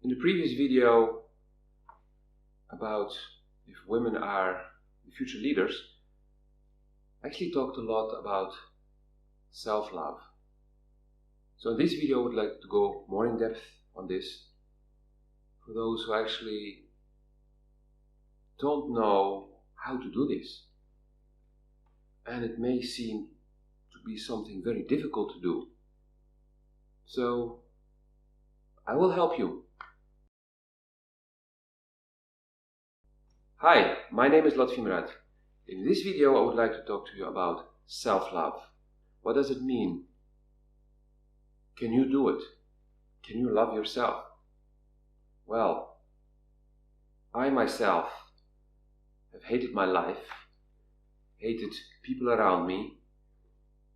In the previous video about if women are the future leaders, I actually talked a lot about self-love. So in this video I would like to go more in depth on this for those who actually don't know how to do this. And it may seem to be something very difficult to do. So I will help you. Hi, my name is Latviemrat. In this video I would like to talk to you about self-love. What does it mean? Can you do it? Can you love yourself? Well, I myself have hated my life, hated people around me,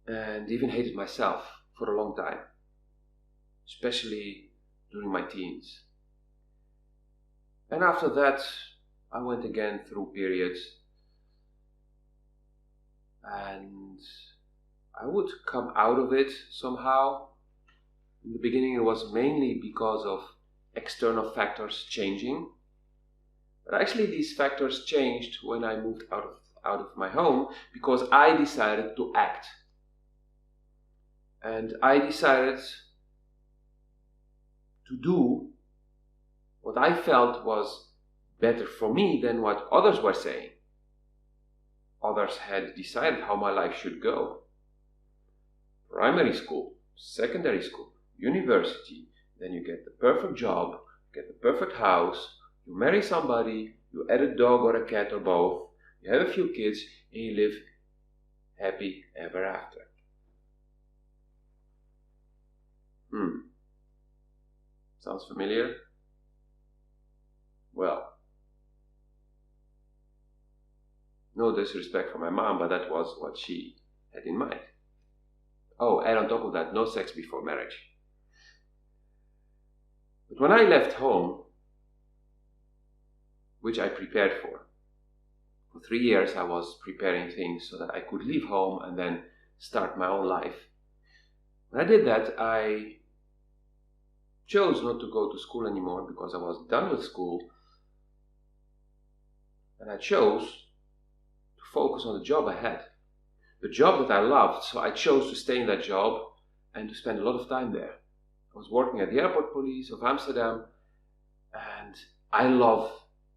and even hated myself for a long time, especially during my teens. And after that, I went again through periods, and I would come out of it somehow. In the beginning it was mainly because of external factors changing, but actually these factors changed when I moved out of my home, because I decided to act. And I decided to do what I felt was better for me than what others were saying. Others had decided how my life should go. Primary school, secondary school, university, then you get the perfect job, get the perfect house, you marry somebody, you add a dog or a cat or both, you have a few kids, and you live happy ever after. Sounds familiar? Well, no disrespect for my mom, but that was what she had in mind. Oh, and on top of that, no sex before marriage. But when I left home, which I prepared for 3 years I was preparing things so that I could leave home and then start my own life. When I did that, I chose not to go to school anymore because I was done with school, and I chose to focus on the job I had. The job that I loved, so I chose to stay in that job and to spend a lot of time there. I was working at the airport police of Amsterdam, and I love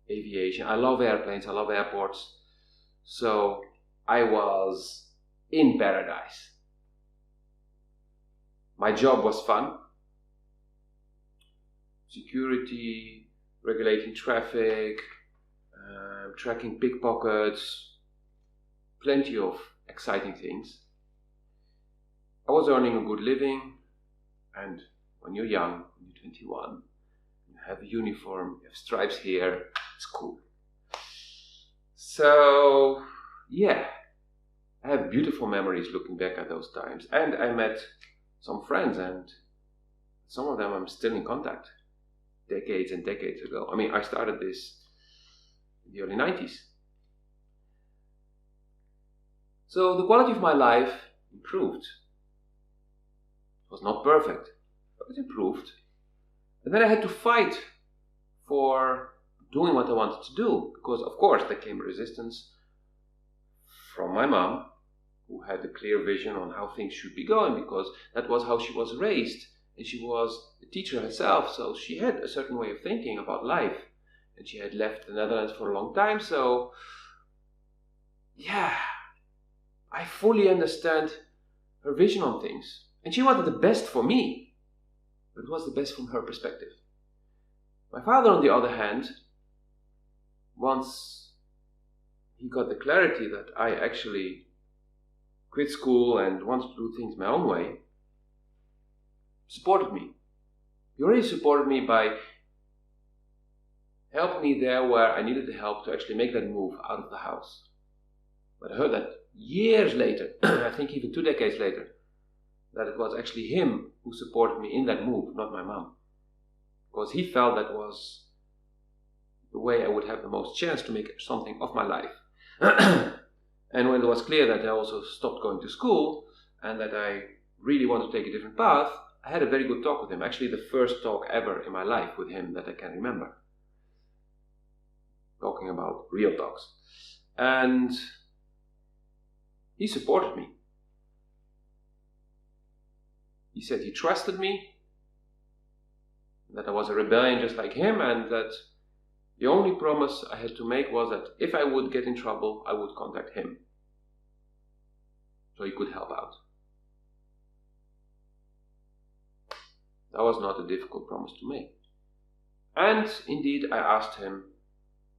aviation, I love airplanes, I love airports. So I was in paradise. My job was fun. Security, regulating traffic, tracking pickpockets, plenty of exciting things. I was earning a good living, and when you're young, when you're 21, you have a uniform, you have stripes here, it's cool. So, yeah, I have beautiful memories looking back at those times, and I met some friends, and some of them I'm still in contact, decades and decades ago. I mean, I started this in the early 90s. So the quality of my life improved. It was not perfect, but it improved. And then I had to fight for doing what I wanted to do, because of course there came resistance from my mom, who had a clear vision on how things should be going, because that was how she was raised, and she was a teacher herself, so she had a certain way of thinking about life, and she had left the Netherlands for a long time. So yeah, I fully understand her vision on things, and she wanted the best for me, but it was the best from her perspective. My father, on the other hand, once he got the clarity that I actually quit school and wanted to do things my own way, supported me. He already supported me by helping me there where I needed the help to actually make that move out of the house. But I heard that years later, I think even 2 decades later, that it was actually him who supported me in that move, not my mom. Because he felt that was the way I would have the most chance to make something of my life. And when it was clear that I also stopped going to school and that I really wanted to take a different path, I had a very good talk with him. Actually, the first talk ever in my life with him that I can remember. Talking about real talks. And he supported me. He said he trusted me, that I was a rebellion just like him, and that the only promise I had to make was that if I would get in trouble, I would contact him. So he could help out. That was not a difficult promise to make. And indeed, I asked him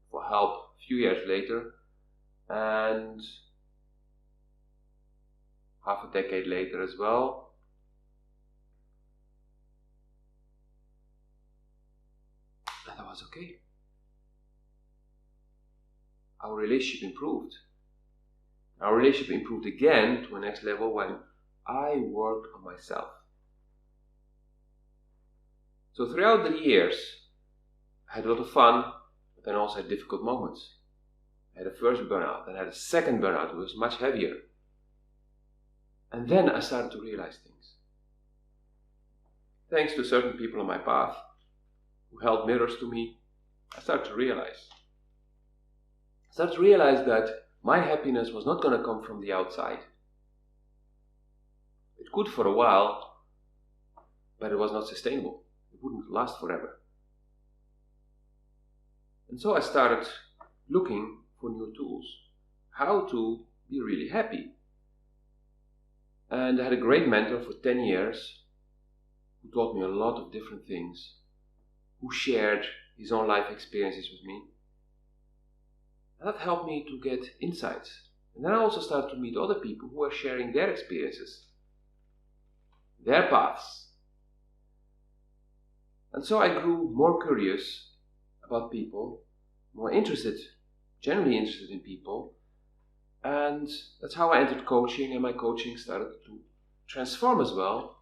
for help a few years later, and half a decade later as well. And that was okay. Our relationship improved. Our relationship improved again to a next level when I worked on myself. So throughout the years, I had a lot of fun, but then also had difficult moments. I had a first burnout, then I had a second burnout, it was much heavier. And then I started to realize things. Thanks to certain people on my path who held mirrors to me, I started to realize that my happiness was not going to come from the outside. It could for a while, but it was not sustainable. It wouldn't last forever. And so I started looking for new tools. How to be really happy. And I had a great mentor for 10 years who taught me a lot of different things, who shared his own life experiences with me. And that helped me to get insights. And then I also started to meet other people who were sharing their experiences, their paths. And so I grew more curious about people, more interested, genuinely interested in people. And that's how I entered coaching, and my coaching started to transform as well,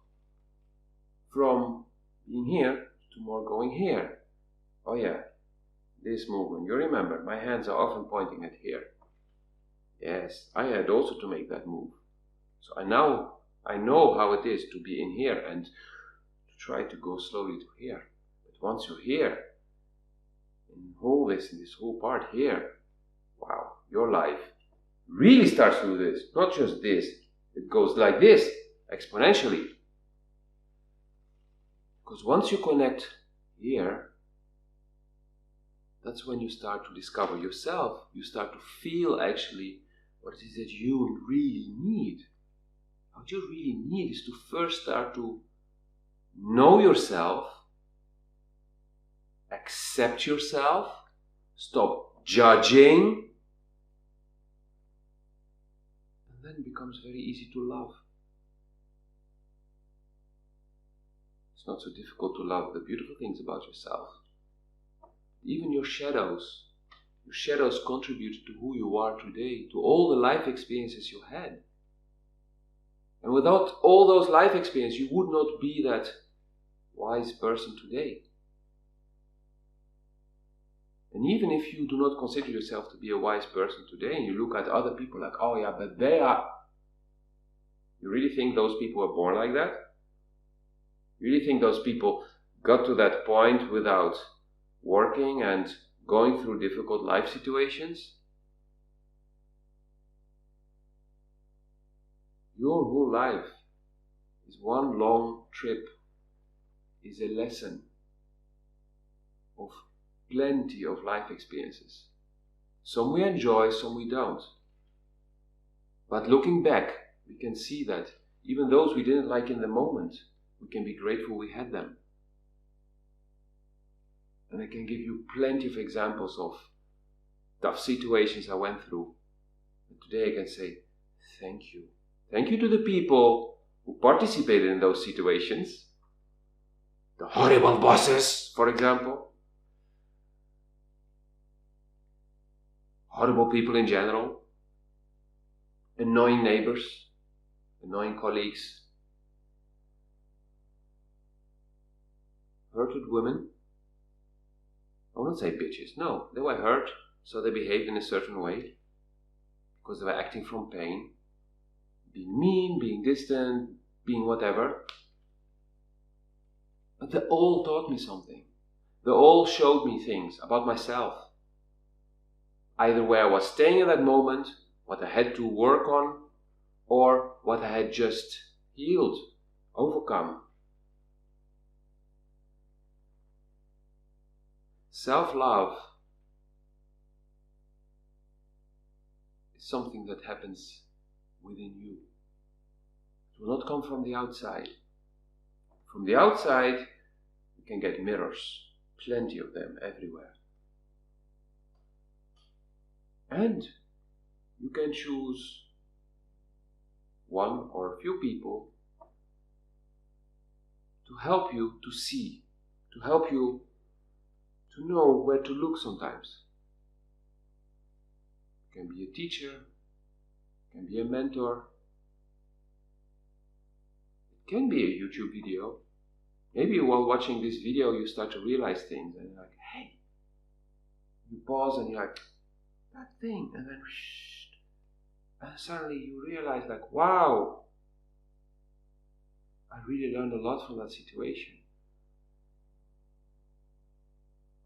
from being here to more going here. Oh yeah, this movement, you remember, my hands are often pointing at here. Yes, I had also to make that move. So I know how it is to be in here and to try to go slowly to here. But once you're here, in this whole part here, wow, your life really starts to do this, not just this. It goes like this, exponentially. Because once you connect here, that's when you start to discover yourself. You start to feel actually what it is that you really need. What you really need is to first start to know yourself, accept yourself, stop judging, and then it becomes very easy to love. It's not so difficult to love the beautiful things about yourself. Even your shadows contribute to who you are today, to all the life experiences you had. And without all those life experiences, you would not be that wise person today. And even if you do not consider yourself to be a wise person today, and you look at other people like, oh yeah, but they are... You really think those people were born like that? You really think those people got to that point without working and going through difficult life situations? Your whole life is one long trip, is a lesson of plenty of life experiences. Some we enjoy, some we don't. But looking back, we can see that even those we didn't like in the moment, we can be grateful we had them. And I can give you plenty of examples of tough situations I went through. And today I can say, thank you. Thank you to the people who participated in those situations. The horrible bosses, for example. Horrible people in general. Annoying neighbors. Annoying colleagues. Hurted women. I wouldn't say bitches. No, they were hurt, so they behaved in a certain way. Because they were acting from pain. Being mean, being distant, being whatever. But they all taught me something. They all showed me things about myself. Either where I was staying at that moment, what I had to work on, or what I had just healed, overcome. Self-love is something that happens within you. It will not come from the outside. From the outside, you can get mirrors, plenty of them everywhere. And you can choose one or a few people to help you to see, to help you to know where to look sometimes. It can be a teacher, it can be a mentor, it can be a YouTube video. Maybe while watching this video you start to realize things and you're like, hey, you pause and you're like, that thing, and then and suddenly you realize like, wow, I really learned a lot from that situation.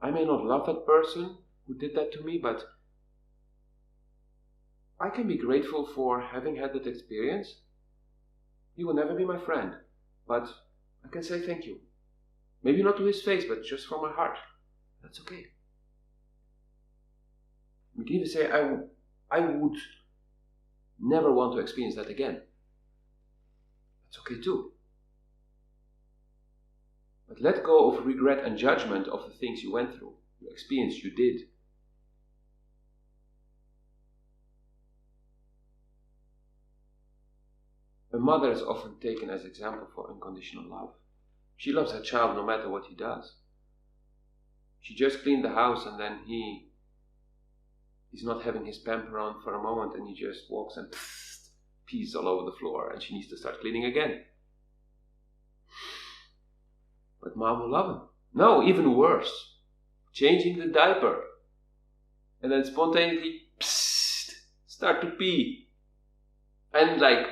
I may not love that person who did that to me, but I can be grateful for having had that experience. He will never be my friend, but I can say thank you. Maybe not to his face, but just from my heart. That's okay. We can even say, I would never want to experience that again. That's okay too. But let go of regret and judgment of the things you went through, the experience you did. A mother is often taken as example for unconditional love. She loves her child no matter what he does. She just cleaned the house and then he's not having his pamper on for a moment and he just walks and pees all over the floor and she needs to start cleaning again. But mom will love him. No, even worse. Changing the diaper. And then spontaneously start to pee. And like,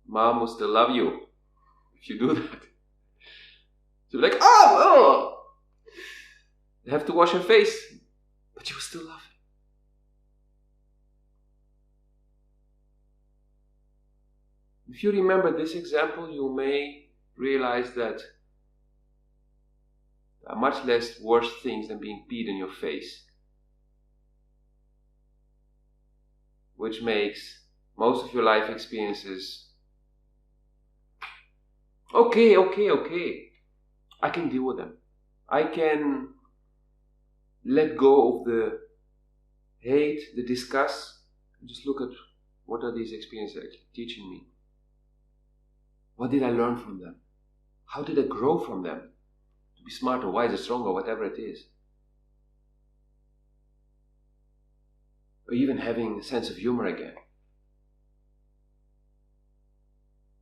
mom will still love you if you do that. She'll be like, oh! You have to wash her face, but you will still love him. If you remember this example, you may realize that there are much less worse things than being peed in your face, which makes most of your life experiences okay. I can deal with them. I can let go of the hate, the disgust, and just look at what are these experiences actually teaching me. What did I learn from them? How did I grow from them? To be smarter, wiser, stronger, whatever it is. Or even having a sense of humor again.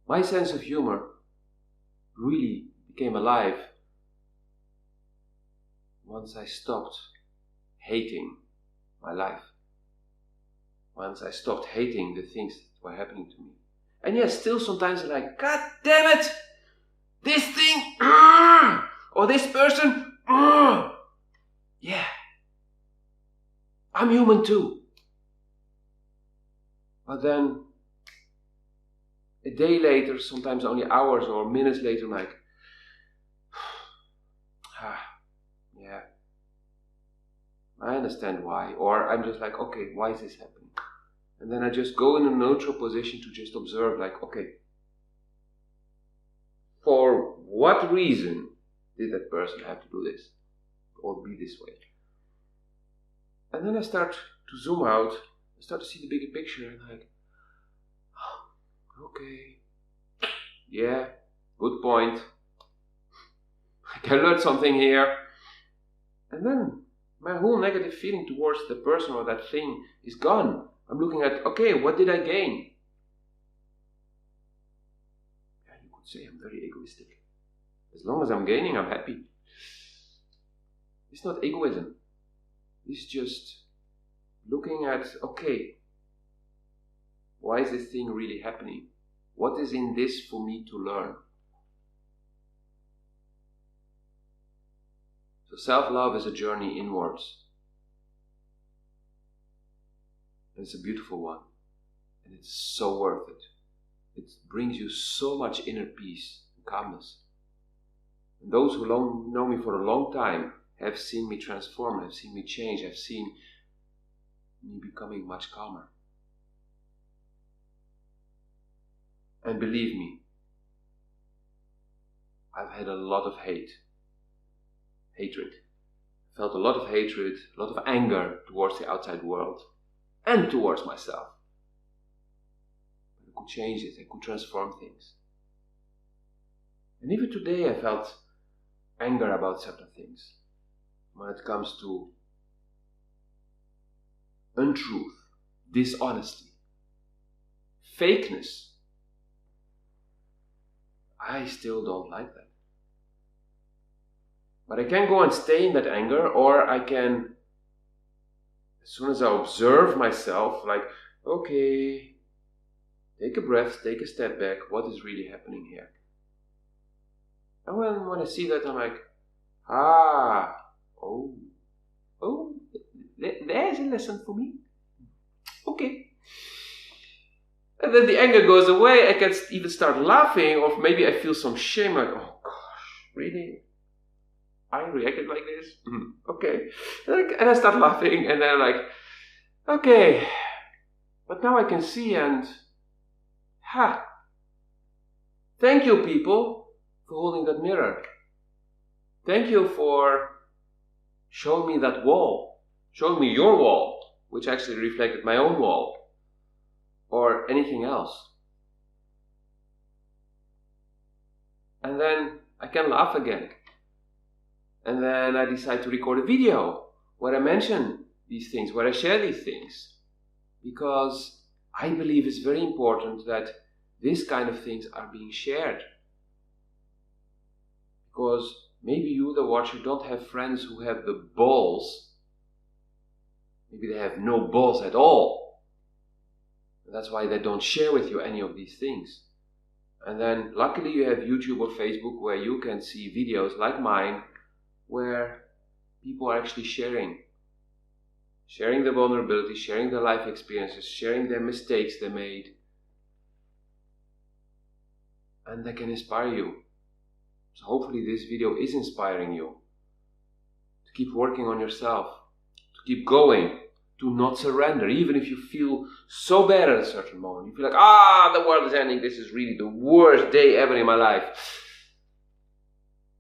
My sense of humor really became alive once I stopped hating my life. Once I stopped hating the things that were happening to me. And yes, still sometimes I'm like, God damn it! This thing! Or this person! Yeah. I'm human too. But then, a day later, sometimes only hours or minutes later, I'm like, yeah, I understand why. Or I'm just like, okay, why is this happening? And then I just go in a neutral position to just observe, like, okay, for what reason did that person have to do this? Or be this way? And then I start to zoom out, I start to see the bigger picture, and like, okay, yeah, good point. I can learn something here. And then my whole negative feeling towards the person or that thing is gone. I'm looking at, okay, what did I gain? Yeah, you could say I'm very egoistic. As long as I'm gaining, I'm happy. It's not egoism. It's just looking at, okay, why is this thing really happening? What is in this for me to learn? So self-love is a journey inwards. And it's a beautiful one. And it's so worth it. It brings you so much inner peace and calmness. And those who know me for a long time have seen me transform, have seen me change, have seen me becoming much calmer. And believe me, I've had a lot of hatred. I felt a lot of hatred, a lot of anger towards the outside world and towards myself. But I could change it, I could transform things. And even today I felt anger about certain things. When it comes to untruth, dishonesty, fakeness, I still don't like that. But I can go and stay in that anger, or I can, as soon as I observe myself, like, okay, take a breath, take a step back, what is really happening here? And when I see that, I'm like, there's a lesson for me. Okay. And then the anger goes away, I can even start laughing, or maybe I feel some shame, like, oh gosh, really? I reacted like this? Okay. And I start laughing, and then I'm like, okay, but now I can see, and thank you, people, for holding that mirror. Thank you for showing me that wall, showing me your wall, which actually reflected my own wall, or anything else. And then I can laugh again. And then I decide to record a video where I mention these things, where I share these things. Because I believe it's very important that this kind of things are being shared. Because maybe you, the watcher, don't have friends who have the balls. Maybe they have no balls at all. And that's why they don't share with you any of these things. And then luckily you have YouTube or Facebook where you can see videos like mine where people are actually sharing their vulnerability, sharing their life experiences, sharing their mistakes they made. And that can inspire you. So hopefully this video is inspiring you to keep working on yourself, to keep going, to not surrender, even if you feel so bad at a certain moment. You feel like, the world is ending, this is really the worst day ever in my life.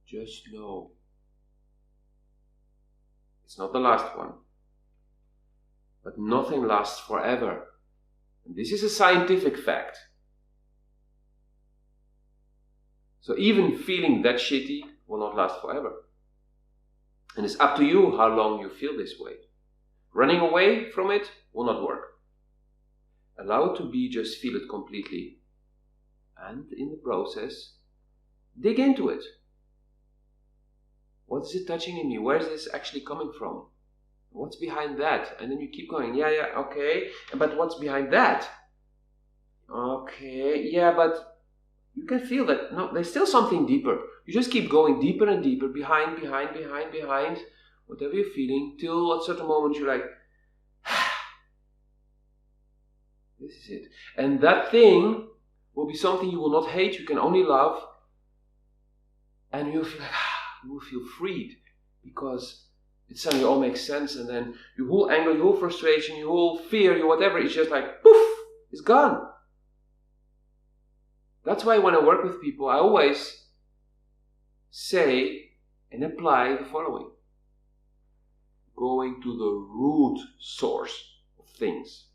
Just know, it's not the last one. But nothing lasts forever. And this is a scientific fact. So even feeling that shitty will not last forever. And it's up to you how long you feel this way. Running away from it will not work. Allow it to be, just feel it completely. And in the process, dig into it. What is it touching in me? Where is this actually coming from? What's behind that? And then you keep going. Yeah, okay. But what's behind that? Okay, yeah, but you can feel that. No, there's still something deeper. You just keep going deeper and deeper, behind, whatever you're feeling, till at a certain moment you're like, this is it. And that thing will be something you will not hate, you can only love. And you'll feel like, you will feel freed, because it suddenly all makes sense, and then your whole anger, your whole frustration, your whole fear, your whatever, it's just like, poof, it's gone. That's why when I work with people, I always say and apply the following. Going to the root source of things.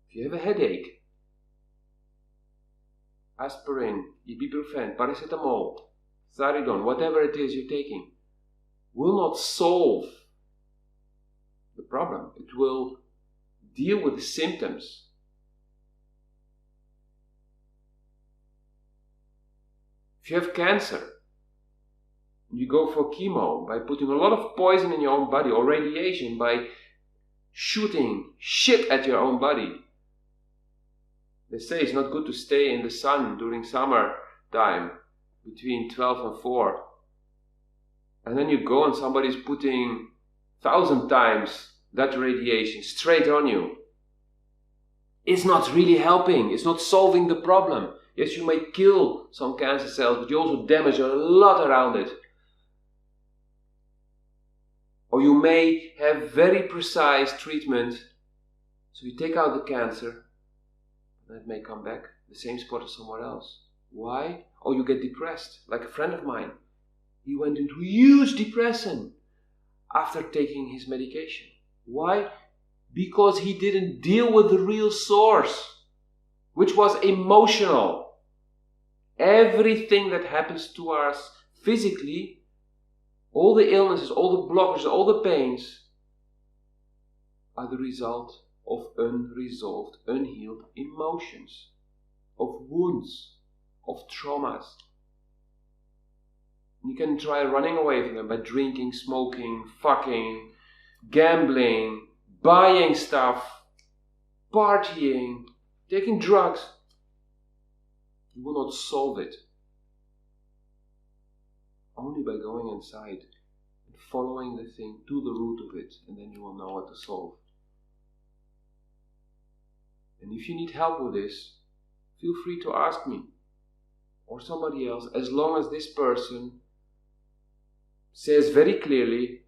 If you have a headache, aspirin, ibuprofen, paracetamol, Saridon, whatever it is you're taking, will not solve the problem. It will deal with the symptoms. If you have cancer, you go for chemo by putting a lot of poison in your own body, or radiation by shooting shit at your own body, They say it's not good to stay in the sun during summer time between 12 and 4. And then you go and somebody's putting 1,000 times that radiation straight on you. It's not really helping. It's not solving the problem. Yes, you may kill some cancer cells, but you also damage a lot around it. Or you may have very precise treatment. So you take out the cancer, and it may come back, the same spot or somewhere else. Why? Or you get depressed, like a friend of mine. He went into huge depression after taking his medication. Why? Because he didn't deal with the real source, which was emotional. Everything that happens to us physically, all the illnesses, all the blockages, all the pains, are the result of unresolved, unhealed emotions, of wounds, of traumas. You can try running away from them by drinking, smoking, fucking, gambling, buying stuff, partying, taking drugs. You will not solve it. Only by going inside and following the thing to the root of it, and then you will know what to solve. And if you need help with this, feel free to ask me or somebody else, as long as this person says very clearly,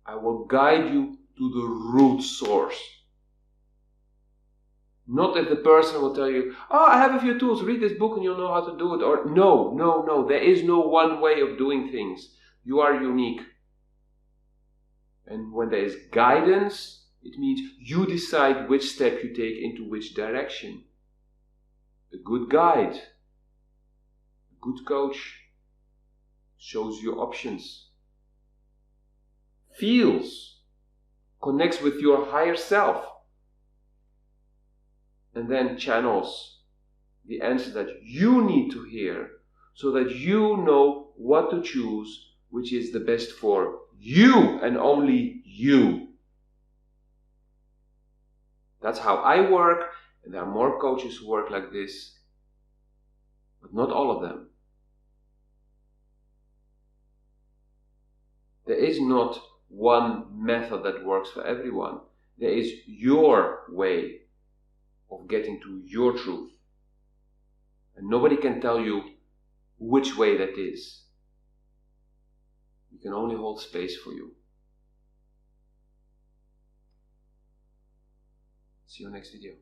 I will guide you to the root source. Not that the person will tell you, I have a few tools, read this book and you'll know how to do it. Or no, there is no one way of doing things. You are unique. And when there is guidance, it means you decide which step you take into which direction. A good guide, a good coach shows you options, feels, connects with your higher self, and then channels the answer that you need to hear so that you know what to choose, which is the best for you and only you. That's how I work, and there are more coaches who work like this, but not all of them. There is not one method that works for everyone. There is your way of getting to your truth. And nobody can tell you which way that is. You can only hold space for you. See you next video.